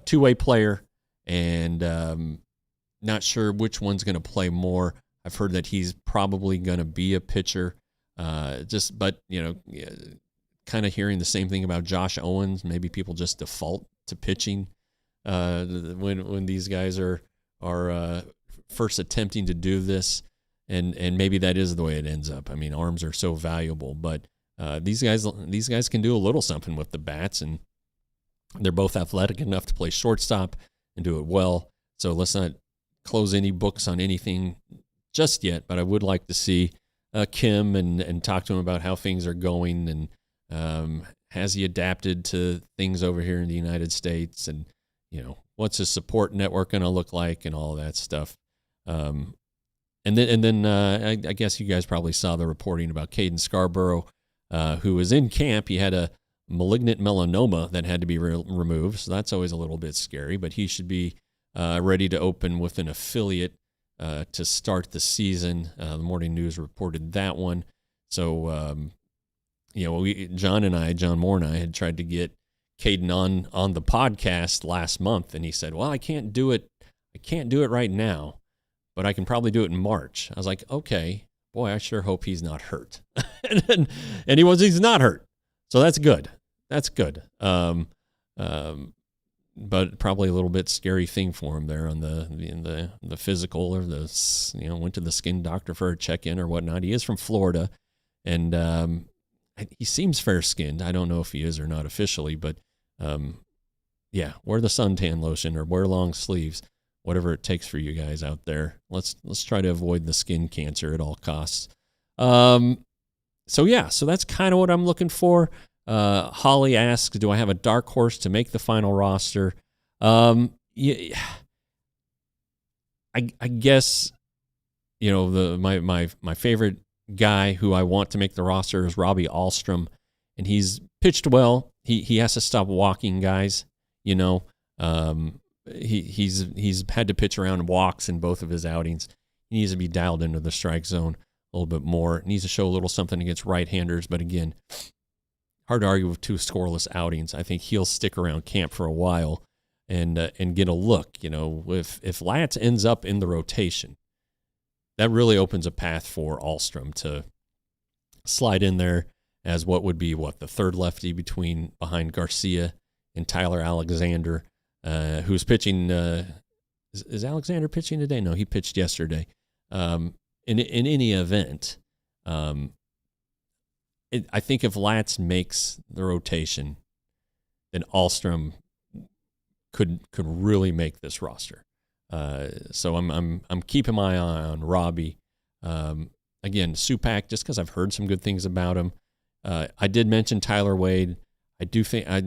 S1: Two-way player, and not sure which one's going to play more. I've heard that he's probably going to be a pitcher. But kind of hearing the same thing about Josh Owens. Maybe people just default to pitching when these guys are first attempting to do this, and maybe that is the way it ends up. I mean, arms are so valuable, but these guys can do a little something with the bats, and They're both athletic enough to play shortstop and do it well. So let's not close any books on anything just yet, but I would like to see Kim and talk to him about how things are going, and has he adapted to things over here in the United States, and what's his support network going to look like, and all that stuff. And then I guess you guys probably saw the reporting about Caden Scarborough, who was in camp. He had a malignant melanoma that had to be removed, so that's always a little bit scary, but he should be ready to open with an affiliate to start the season. The Morning News reported that one. So, John Moore and I had tried to get Caden on the podcast last month, and he said, well, I can't do it right now, but I can probably do it in March. I was like, okay, boy, I sure hope he's not hurt. and he's not hurt. So that's good. But probably a little bit scary thing for him there on the physical, or went to the skin doctor for a check-in or whatnot. He is from Florida, and he seems fair-skinned. I don't know if he is or not officially, but wear the suntan lotion or wear long sleeves, whatever it takes for you guys out there. Let's try to avoid the skin cancer at all costs. So that's kind of what I'm looking for. Holly asks, do I have a dark horse to make the final roster? I guess, my favorite guy who I want to make the roster is Robbie Ahlstrom, and he's pitched well. He has to stop walking guys, He's had to pitch around walks in both of his outings. He needs to be dialed into the strike zone a little bit more. He needs to show a little something against right-handers, but again, hard to argue with 2 scoreless outings. I think he'll stick around camp for a while and get a look. If Latz ends up in the rotation, that really opens a path for Ahlstrom to slide in there as what would be the third lefty behind Garcia and Tyler Alexander, who's pitching. Is Alexander pitching today? No, he pitched yesterday. In any event, I think if Latz makes the rotation, then Ahlstrom could really make this roster. So I'm keeping my eye on Robbie. Again, Supak, just because I've heard some good things about him. I did mention Tyler Wade. I do think I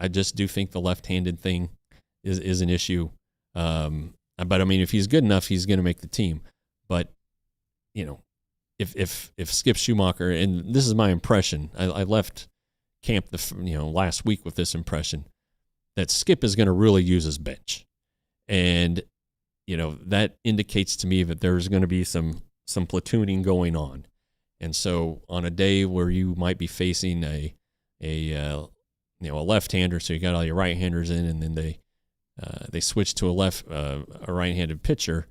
S1: just do think the left-handed thing is an issue. But I mean, if he's good enough, he's going to make the team. But if Skip Schumacher, and this is my impression, I left camp last week with this impression that Skip is going to really use his bench, and that indicates to me that there's going to be some platooning going on. And so on a day where you might be facing a left-hander, so you got all your right-handers in, and then they switch to a right-handed pitcher,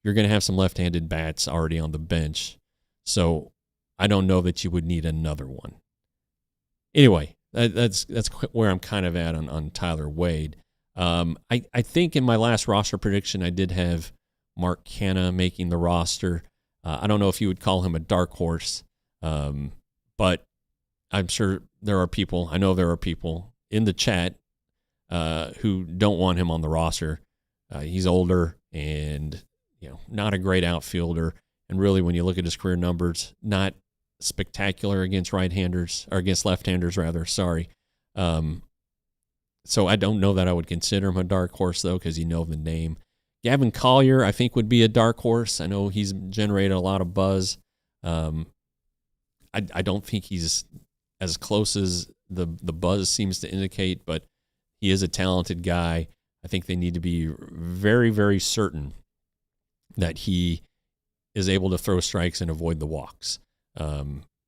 S1: you're going to have some left-handed bats already on the bench. So I don't know that you would need another one. Anyway, that's where I'm kind of at on Tyler Wade. I think in my last roster prediction, I did have Mark Canha making the roster. I don't know if you would call him a dark horse, but I'm sure there are people in the chat who don't want him on the roster. He's older and not a great outfielder, and really when you look at his career numbers, not spectacular against right-handers, or against left-handers rather. Sorry. So I don't know that I would consider him a dark horse though, because the name. Gavin Collier, I think, would be a dark horse. I know he's generated a lot of buzz. I don't think he's as close as the buzz seems to indicate, but he is a talented guy. I think they need to be very, very certain that he is able to throw strikes and avoid the walks.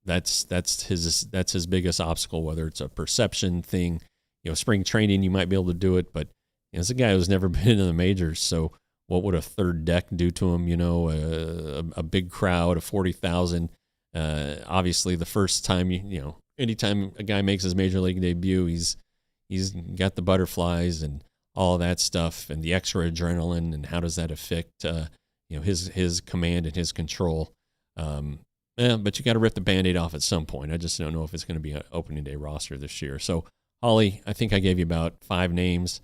S1: That's his biggest obstacle, whether it's a perception thing. Spring training, you might be able to do it, but it's a guy who's never been in the majors, so what would a third deck do to him? A big crowd of 40,000. Obviously, the first time, anytime a guy makes his major league debut, he's got the butterflies and all of that stuff, and the extra adrenaline, and how does that affect his command and his control? But you got to rip the Band-Aid off at some point. I just don't know if it's going to be an opening day roster this year. So Holly, I think I gave you about 5 names,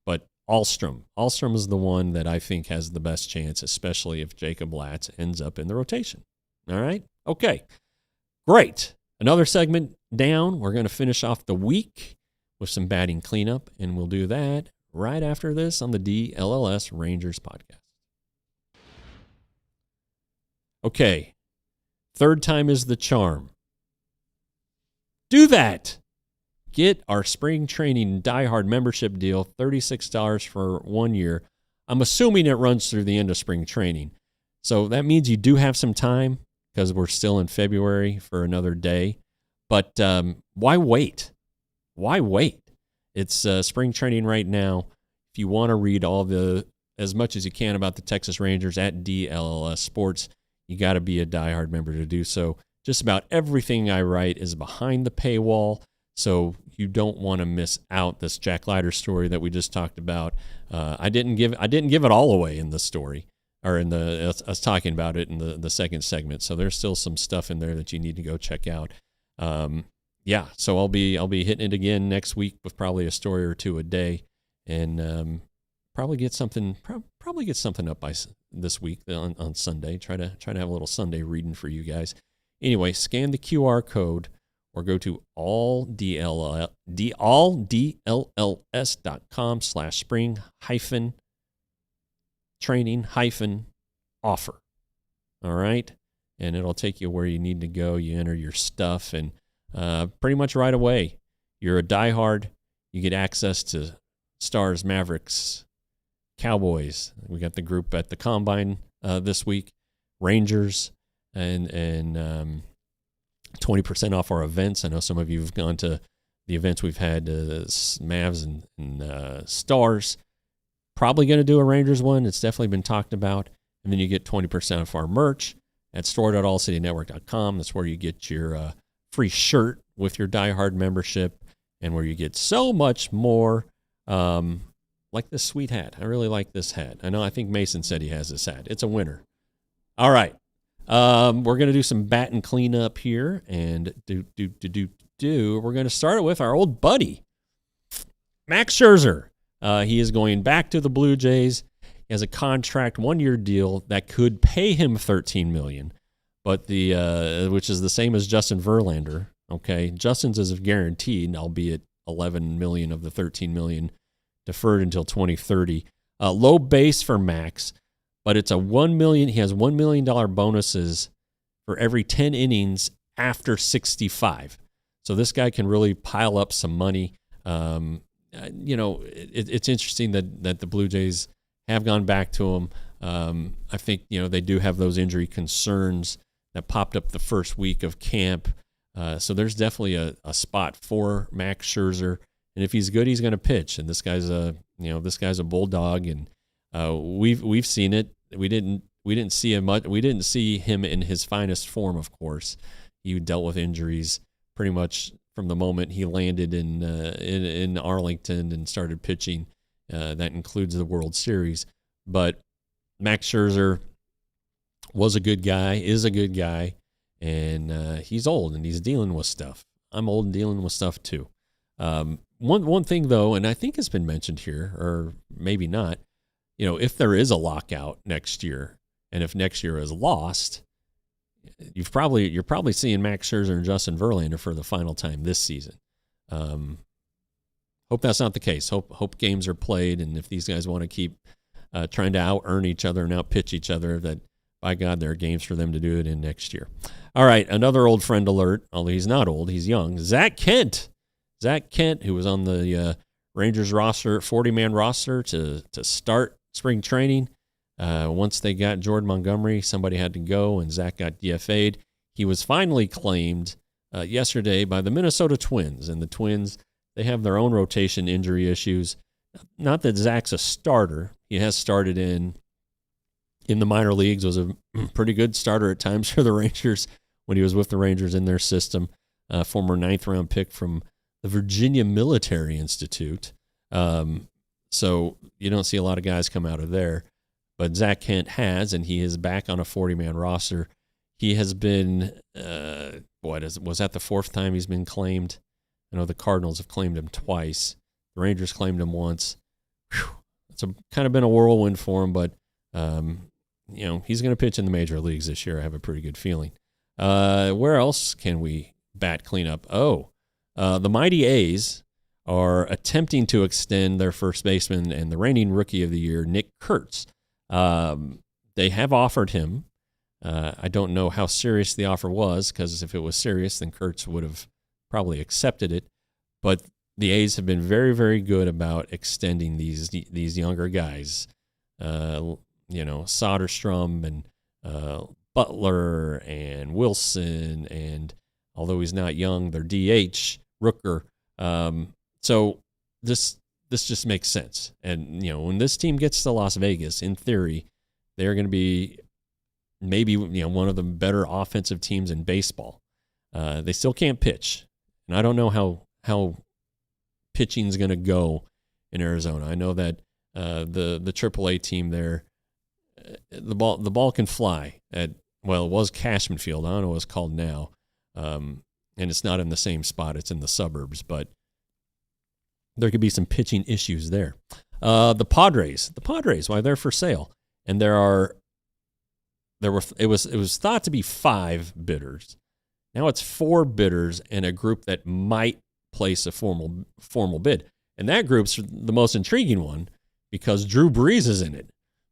S1: but Alstrom is the one that I think has the best chance, especially if Jacob Latz ends up in the rotation. All right? Okay. Great. Another segment down. We're going to finish off the week with some batting cleanup, and we'll do that right after this on the DLLS Rangers podcast. Okay. Third time is the charm. Do that. Get our spring training diehard membership deal, $36 for 1 year. I'm assuming it runs through the end of spring training. So that means you do have some time because we're still in February for another day. But why wait? Why wait? It's spring training right now. If you want to read as much as you can about the Texas Rangers at DLLS Sports, you got to be a diehard member to do so. Just about everything I write is behind the paywall, so you don't want to miss out this Jack Leiter story that we just talked about. I didn't give it all away in the story, or in us talking about it in the second segment. So there's still some stuff in there that you need to go check out. So I'll be hitting it again next week with probably a story or two a day, and probably get something up by this week on Sunday. Try to have a little Sunday reading for you guys. Anyway, scan the QR code or go to alldlls.com/spring-training-offer. All right? And it'll take you where you need to go. You enter your stuff, and pretty much right away, you're a diehard. You get access to Stars, Mavericks, Cowboys. We got the group at the Combine this week, Rangers, and 20% off our events. I know some of you have gone to the events we've had, Mavs and Stars. Probably going to do a Rangers one. It's definitely been talked about. And then you get 20% off our merch at store.allcitynetwork.com. That's where you get your free shirt with your diehard membership, and where you get so much more, like this sweet hat. I really like this hat. I think Mason said he has this hat. It's a winner. All right. We're going to do some batting cleanup here, and we're going to start it with our old buddy, Max Scherzer. He is going back to the Blue Jays. He has a contract, 1-year deal that could pay him $13 million, but which is the same as Justin Verlander. Okay, Justin's is guaranteed, albeit $11 million of the $13 million deferred until 2030. Low base for Max, but it's a $1 million. He has $1 million bonuses for every 10 innings after 65. So this guy can really pile up some money. It's interesting that the Blue Jays have gone back to him. I think, they do have those injury concerns that popped up the first week of camp. So there's definitely a spot for Max Scherzer. And if he's good, he's going to pitch. And this guy's a bulldog, and we've seen it. We didn't see him much. We didn't see him in his finest form, of course. He dealt with injuries pretty much from the moment he landed in Arlington and started pitching. That includes the World Series. But Max Scherzer was a good guy, is a good guy, and he's old and he's dealing with stuff. I'm old and dealing with stuff too. One thing though, and I think it's been mentioned here, or maybe not, if there is a lockout next year, and if next year is lost, you're probably seeing Max Scherzer and Justin Verlander for the final time this season. Hope that's not the case. Hope games are played, and if these guys want to keep trying to out-earn each other and out-pitch each other, that, by God, there are games for them to do it in next year. All right, another old friend alert, although he's not old, he's young. Zach Kent, who was on the Rangers roster, 40-man roster to start spring training. Once they got Jordan Montgomery, somebody had to go, and Zach got DFA'd. He was finally claimed yesterday by the Minnesota Twins, and the Twins, they have their own rotation injury issues. Not that Zach's a starter. He has started in the minor leagues, was a pretty good starter at times for the Rangers when he was with the Rangers in their system. Former 9th-round pick from the Virginia Military Institute. So you don't see a lot of guys come out of there. But Zach Kent has, and he is back on a 40-man roster. He has been, was that the 4th time he's been claimed? I know the Cardinals have claimed him twice. The Rangers claimed him once. Whew. It's kind of been a whirlwind for him, but he's going to pitch in the major leagues this year. I have a pretty good feeling. Where else can we bat cleanup? The mighty A's are attempting to extend their first baseman and the reigning rookie of the year, Nick Kurtz. They have offered him. I don't know how serious the offer was, because if it was serious, then Kurtz would have probably accepted it. But the A's have been very, very good about extending these younger guys. Soderstrom and Butler and Wilson, and although he's not young, their DH, Rooker. So this just makes sense. And, when this team gets to Las Vegas, in theory, they're going to be maybe, one of the better offensive teams in baseball. They still can't pitch. And I don't know how pitching is going to go in Arizona. I know that the AAA team there, the ball can fly at, it was Cashman Field. I don't know what it's called now. And it's not in the same spot. It's in the suburbs, but there could be some pitching issues there. The Padres, why they're for sale. And it was thought to be 5 bidders. Now it's 4 bidders and a group that might place a formal bid. And that group's the most intriguing one, because Drew Brees is in it.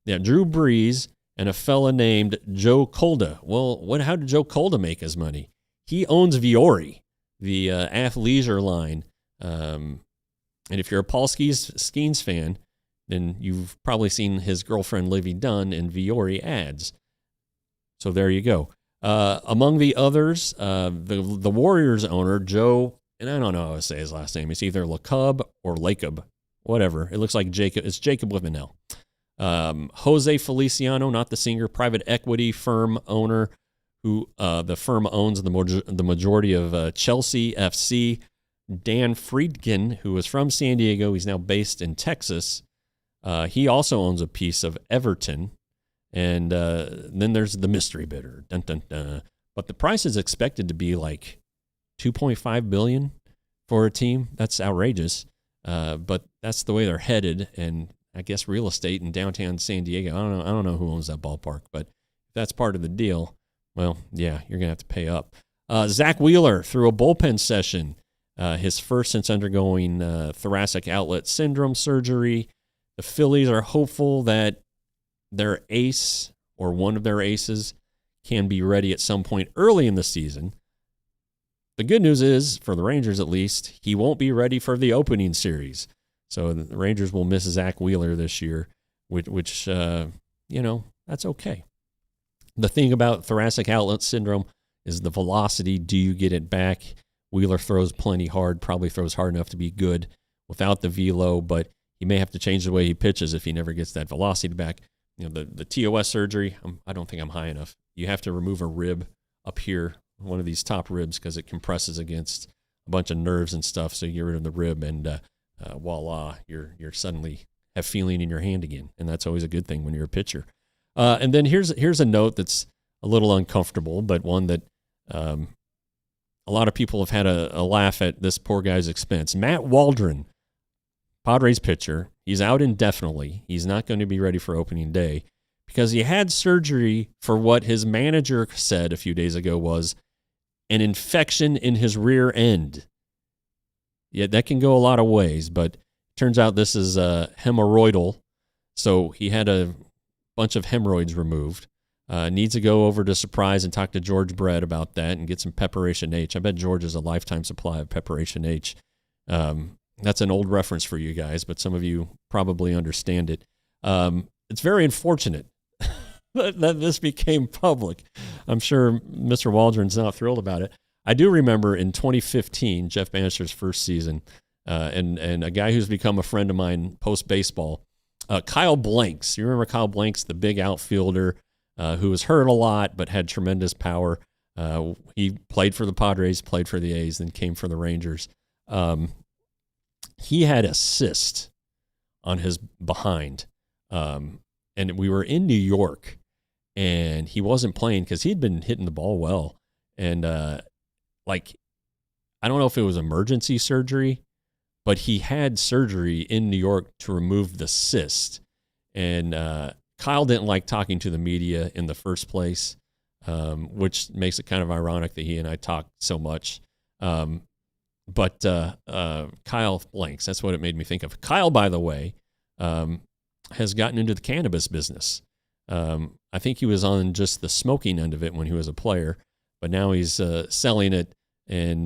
S1: Yeah, Drew Brees and a fella named Joe Colda. Well, how did Joe Colda make his money? He owns Viore, the athleisure line. And if you're a Paul Skeens fan, then you've probably seen his girlfriend Livy Dunn in Viore ads. So there you go. Among the others, the Warriors owner, Joe, and I don't know how to say his last name. It's either LeCub or Lacob, whatever. It looks like Jacob. It's Jacob with an L. Jose Feliciano, not the singer, private equity firm owner, who the firm owns the majority of Chelsea FC. Dan Friedkin, who is from San Diego, he's now based in Texas. He also owns a piece of Everton. And then there's the mystery bidder. Dun, dun, dun. But the price is expected to be like $2.5 billion for a team. That's outrageous. But that's the way they're headed. And I guess real estate in downtown San Diego, I don't know who owns that ballpark, but if that's part of the deal, well, yeah, you're going to have to pay up. Zach Wheeler threw a bullpen session, his first since undergoing thoracic outlet syndrome surgery. The Phillies are hopeful that their ace or one of their aces can be ready at some point early in the season. The good news is, for the Rangers at least, he won't be ready for the opening series. So the Rangers will miss Zach Wheeler this year, which that's okay. The thing about thoracic outlet syndrome is the velocity. Do you get it back? Wheeler throws plenty hard, probably throws hard enough to be good without the velo, but he may have to change the way he pitches if he never gets that velocity back. The TOS surgery, I don't think I'm high enough. You have to remove a rib up here, one of these top ribs, because it compresses against a bunch of nerves and stuff. So you get rid of the rib, and voila, you're suddenly have feeling in your hand again, and that's always a good thing when you're a pitcher. And then here's a note that's a little uncomfortable, but one that a lot of people have had a laugh at this poor guy's expense. Matt Waldron, Padres pitcher, he's out indefinitely. He's not going to be ready for opening day because he had surgery for what his manager said a few days ago was an infection in his rear end. Yeah, that can go a lot of ways, but turns out this is hemorrhoidal. So he had a bunch of hemorrhoids removed. Needs to go over to Surprise and talk to George Brett about that and get some Preparation H. I bet George has a lifetime supply of Preparation H. That's an old reference for you guys, but some of you probably understand it. It's very unfortunate that this became public. I'm sure Mr. Waldron's not thrilled about it. I do remember in 2015, Jeff Bannister's first season, and a guy who's become a friend of mine post-baseball, Kyle Blanks. You remember Kyle Blanks, the big outfielder who was hurt a lot but had tremendous power. He played for the Padres, played for the A's, then came for the Rangers. He had a cyst on his behind, and we were in New York, and he wasn't playing because he'd been hitting the ball well, and I don't know if it was emergency surgery, but he had surgery in New York to remove the cyst. And Kyle didn't like talking to the media in the first place, which makes it kind of ironic that he and I talk so much. But Kyle blanks. That's what it made me think of. Kyle, by the way, has gotten into the cannabis business. I think he was on just the smoking end of it when he was a player, but now he's selling it in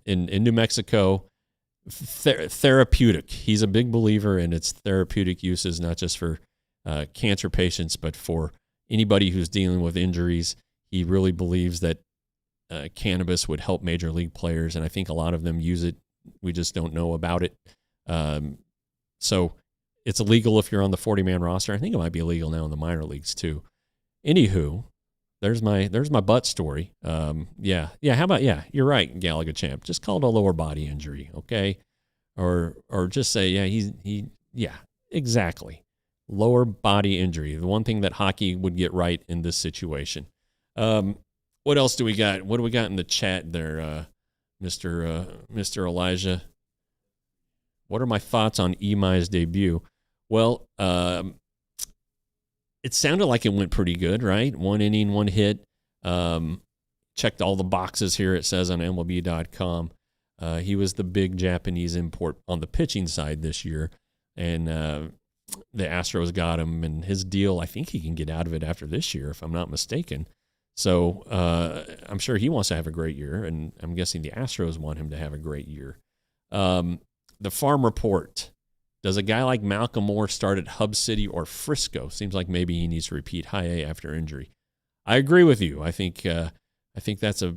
S1: New Mexico. Therapeutic. He's a big believer in its therapeutic uses, not just for cancer patients, but for anybody who's dealing with injuries. He really believes that cannabis would help major league players, and I think a lot of them use it. We just don't know about it. So it's illegal if you're on the 40-man roster. I think it might be illegal now in the minor leagues too. Anywho, there's my butt story. Yeah. How about, you're right, Gallagher champ. Just call it a lower body injury, okay? Or just say, exactly. Lower body injury. The one thing that hockey would get right in this situation. What else do we got? What do we got in the chat there, Mr. Elijah? What are my thoughts on Imai's debut? Well, it sounded like it went pretty good, right? 1 inning, 1 hit. Checked all the boxes here, it says on MLB.com. He was the big Japanese import on the pitching side this year, and the Astros got him, and his deal, I think he can get out of it after this year, if I'm not mistaken. So I'm sure he wants to have a great year, and I'm guessing the Astros want him to have a great year. The Farm Report. Does a guy like Malcolm Moore start at Hub City or Frisco? Seems like maybe he needs to repeat high A after injury. I agree with you. I think that's a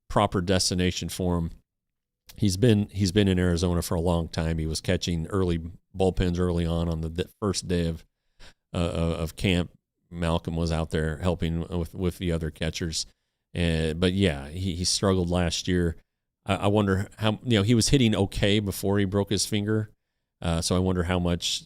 S1: proper destination for him. He's been in Arizona for a long time. He was catching early bullpens early on the first day of camp. Malcolm was out there helping with the other catchers, but yeah, he struggled last year. I wonder how he was hitting okay before he broke his finger. So I wonder how much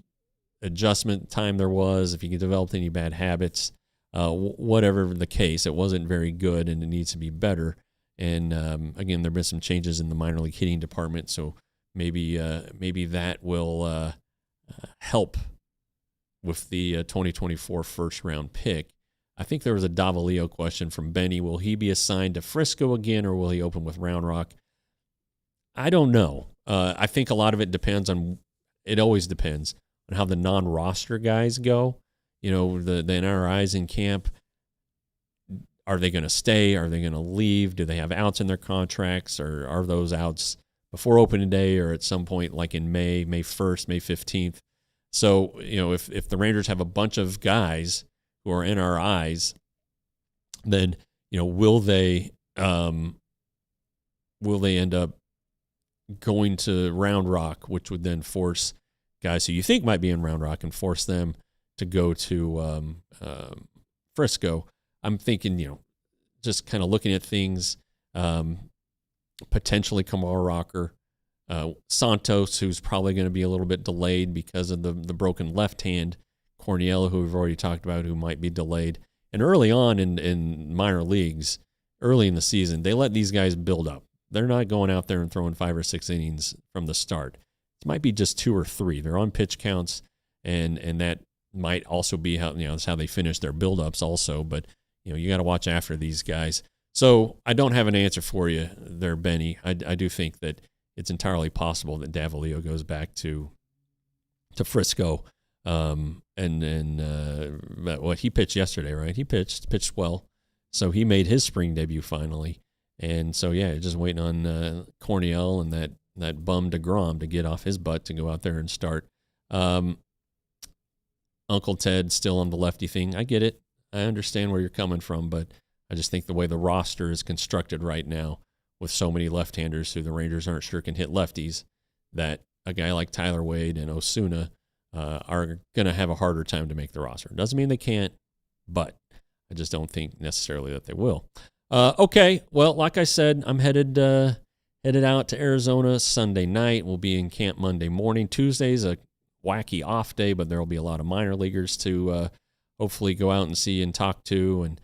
S1: adjustment time there was, if he developed any bad habits. Whatever the case, it wasn't very good, and it needs to be better. And again, there have been some changes in the minor league hitting department, so maybe that will help with the 2024 first-round pick. I think there was a Davalillo question from Benny. Will he be assigned to Frisco again, or will he open with Round Rock? I don't know. I think a lot of it depends on – it always depends on how the non-roster guys go. The NRIs in camp, are they going to stay? Are they going to leave? Do they have outs in their contracts, or are those outs before opening day or at some point like in May 1st, May 15th? So, if the Rangers have a bunch of guys who are NRIs, then, will they end up going to Round Rock, which would then force guys who you think might be in Round Rock and force them to go to Frisco? I'm thinking, just kind of looking at things, potentially Kamar Rocker, Santos, who's probably going to be a little bit delayed because of the broken left hand, Corniello, who we've already talked about, who might be delayed. And early on in minor leagues, early in the season, they let these guys build up. They're not going out there and throwing 5 or 6 innings from the start. It might be just 2 or 3. They're on pitch counts, and that might also be how that's how they finish their buildups also. But you got to watch after these guys. So I don't have an answer for you there, Benny. I do think that it's entirely possible that Davalillo goes back to Frisco. But he pitched yesterday, right? He pitched well, so he made his spring debut finally. And so just waiting on Corniel and that bum DeGrom to get off his butt to go out there and start. Uncle Ted still on the lefty thing. I get it. I understand where you're coming from, but I just think the way the roster is constructed right now, with so many left-handers who the Rangers aren't sure can hit lefties, that a guy like Tyler Wade and Osuna are going to have a harder time to make the roster. Doesn't mean they can't, but I just don't think necessarily that they will. Okay, well, like I said, I'm headed out to Arizona Sunday night. We'll be in camp Monday morning. Tuesday's a wacky off day, but there will be a lot of minor leaguers to hopefully go out and see and talk to and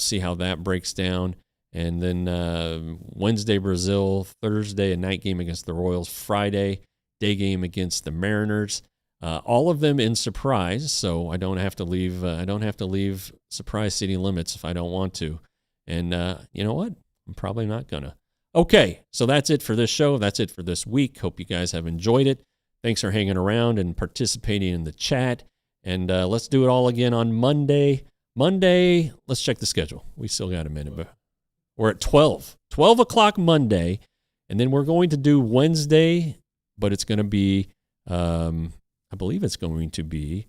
S1: see how that breaks down. And then Wednesday, Brazil. Thursday, a night game against the Royals. Friday, day game against the Mariners. All of them in surprise, so I don't have to leave. I don't have to leave surprise city limits if I don't want to. And you know what? I'm probably not gonna. Okay, so that's it for this show. That's it for this week. Hope you guys have enjoyed it. Thanks for hanging around and participating in the chat. And let's do it all again on Monday. Monday, let's check the schedule. We still got a minute, but we're at 12 o'clock Monday. And then we're going to do Wednesday, but it's going to be, I believe it's going to be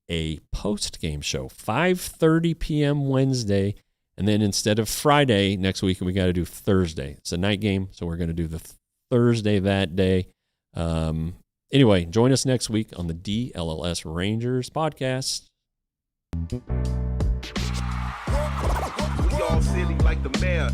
S1: a post-game show, 5:30 p.m. Wednesday. And then instead of Friday next week, we got to do Thursday. It's a night game, so we're going to do the Thursday that day. Anyway, join us next week on the DLLS Rangers podcast.
S2: We all silly like the mayor.